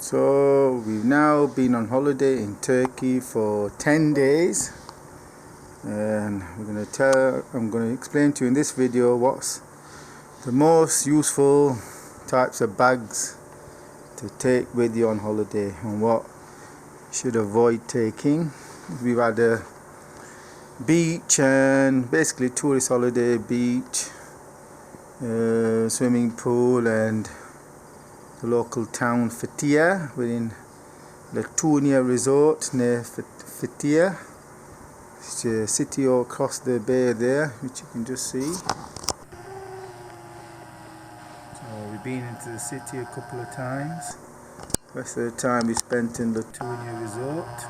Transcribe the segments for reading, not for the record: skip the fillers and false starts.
So we've now been on holiday in Turkey for 10 days, and I'm going to explain to you in this video what's the most useful types of bags to take with you on holiday and what you should avoid taking. We've had a beach and basically tourist holiday, beach, swimming pool and the local town Fethiye. We're in Latunia Resort near Fethiye. It's a city all across the bay there, which you can just see. So we've been into the city a couple of times. The rest of the time we spent in Latunia Resort.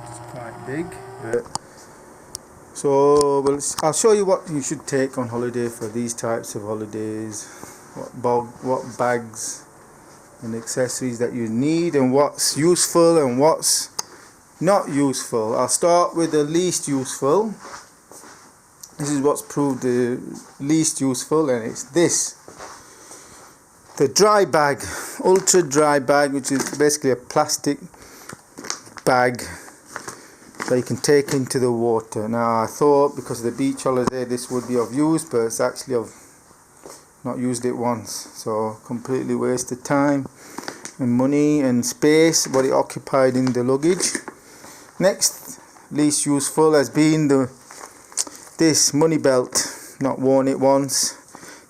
It's quite big. So I'll show you what you should take on holiday for these types of holidays. What bags and accessories that you need, and what's useful and what's not useful. I'll start with the least useful. This is what's proved the least useful, and it's this: the dry bag, ultra dry bag, which is basically a plastic bag that you can take into the water. Now I thought because of the beach holiday this would be of use, but it's actually not used it once, so completely wasted time and money and space what it occupied in the luggage. Next least useful has been this money belt. Not worn it once.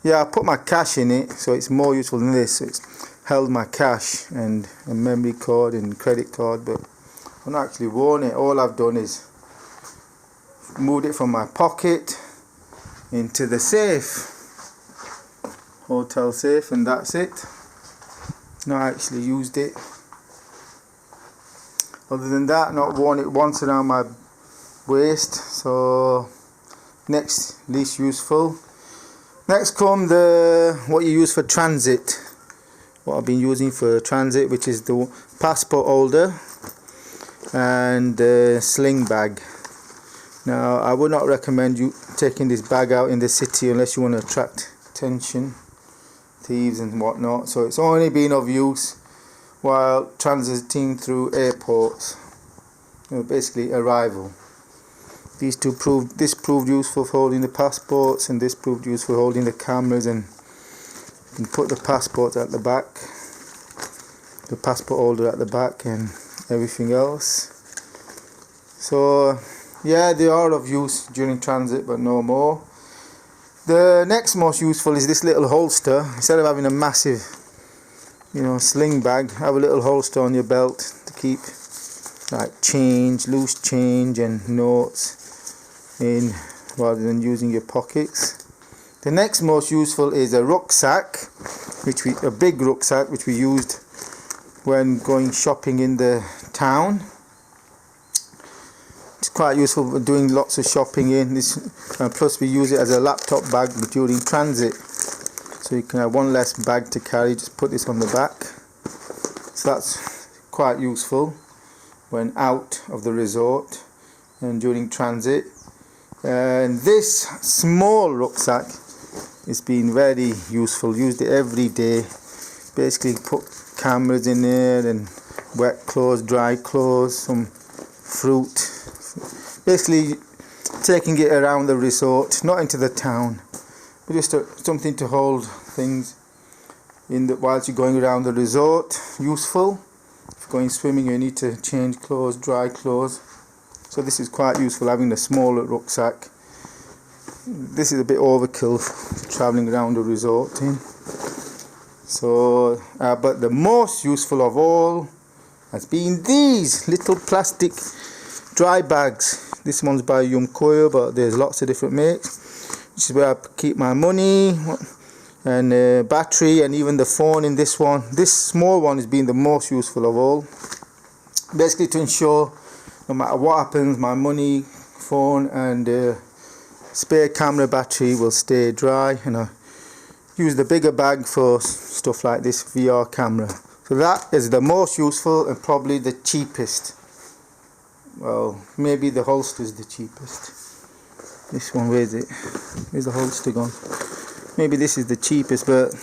Yeah, I put my cash in it, so it's more useful than this. It's held my cash and a memory card and credit card, but I've not actually worn it. All I've done is moved it from my pocket into the safe, hotel safe, and that's it. Not actually used it. Other than that, not worn it once around my waist. So next least useful. Next come what you use for transit. What I've been using for transit, which is the passport holder and the sling bag. Now I would not recommend you taking this bag out in the city unless you want to attract attention, thieves and whatnot. So it's only been of use while transiting through airports, basically arrival. This proved useful for holding the passports, and this proved useful for holding the cameras, and you can put the passports at the back, the passport holder at the back, and everything else. So yeah, they are of use during transit, but no more. The next most useful is this little holster. Instead of having a massive, sling bag, have a little holster on your belt to keep like change, loose change and notes in, rather than using your pockets. The next most useful is a rucksack, a big rucksack, which we used when going shopping in the town. It's quite useful for doing lots of shopping in this, and plus we use it as a laptop bag during transit, so you can have one less bag to carry. Just put this on the back, so that's quite useful when out of the resort and during transit. And this small rucksack has been very useful. Used it every day. Basically put cameras in there and wet clothes, dry clothes, some fruit. Basically taking it around the resort, not into the town, but just something to hold things in whilst you're going around the resort. Useful. If you're going swimming, you need to change clothes, dry clothes. So this is quite useful, having a smaller rucksack. This is a bit overkill travelling around the resort in. So, but the most useful of all has been these little plastic dry bags. This one's by Yumkoyo, but there's lots of different makes. This is where I keep my money and battery and even the phone in this one. This small one has been the most useful of all. Basically to ensure no matter what happens, my money, phone and spare camera battery will stay dry, and I use the bigger bag for stuff like this VR camera. So that is the most useful and probably the cheapest. Well, maybe the holster is the cheapest. This one, where is it? Where's the holster gone? Maybe this is the cheapest, but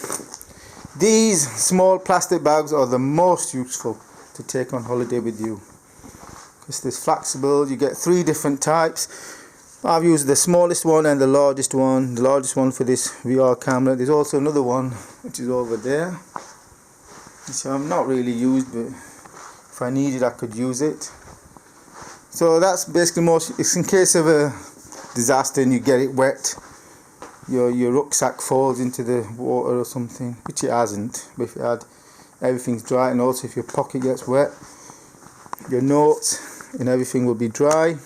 These small plastic bags are the most useful to take on holiday with you, because they're flexible. You get 3 different types. I've used the smallest one and the largest one. The largest one for this VR camera. There's also another one which is over there, which I've not really used, but if I needed I could use it. So that's basically most. It's in case of a disaster and you get it wet, your rucksack falls into the water or something, which it hasn't, but if it had, everything's dry. And also if your pocket gets wet, your notes and everything will be dry.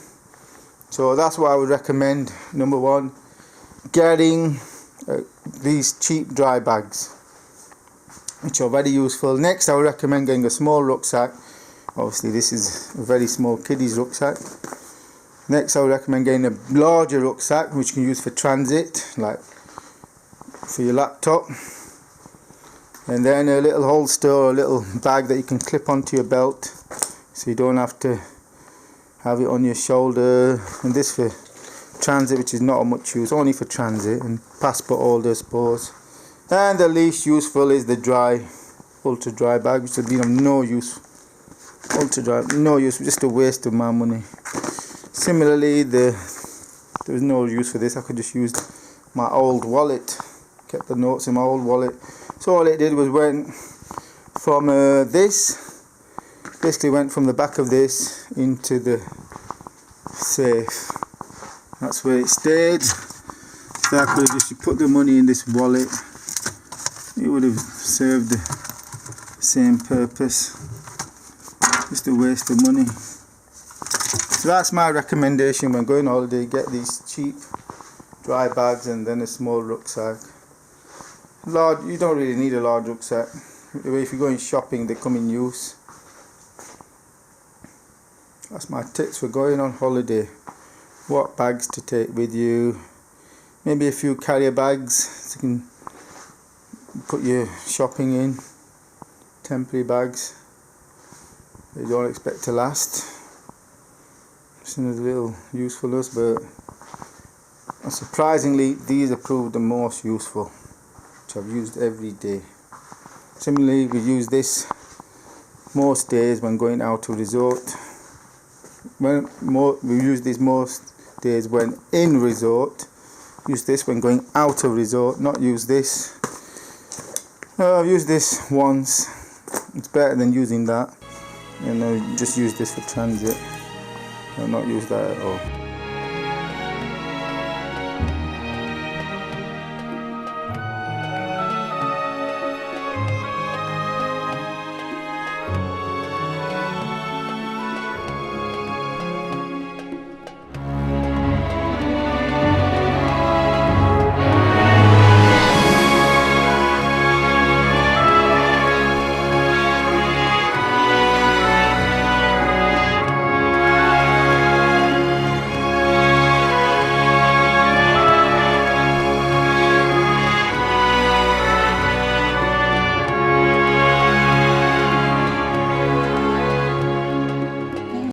So that's what I would recommend. Number 1, getting these cheap dry bags, which are very useful. Next, I would recommend getting a small rucksack. Obviously this is a very small kiddie's rucksack. Next, I would recommend getting a larger rucksack, which you can use for transit, like for your laptop. And then a little holster or a little bag that you can clip onto your belt, so you don't have to have it on your shoulder. And this for transit, which is not much use, only for transit, and passport holder, I suppose. And the least useful is the ultra dry bag, which would be of no use. Ultra dry, no use, just a waste of my money. Similarly, there was no use for this. I could just use my old wallet, kept the notes in my old wallet. So all it did was went from this, basically went from the back of this into the safe. That's where it stayed. So I could have just put the money in this wallet. It would have served the same purpose. Just a waste of money. So that's my recommendation when going on holiday. Get these cheap dry bags and then a small rucksack. You don't really need a large rucksack. If you're going shopping, they come in use. That's my tips for going on holiday. What bags to take with you. Maybe a few carrier bags so you can put your shopping in. Temporary bags that you don't expect to last. Just another little usefulness, but surprisingly these are proved the most useful, which I've used every day. Similarly, we use this most days when going out to resort. We use this most days when in resort. Use this when going out of resort, not use this. I've used this once. It's better than using that. And I just use this for transit. I'll not use that at all.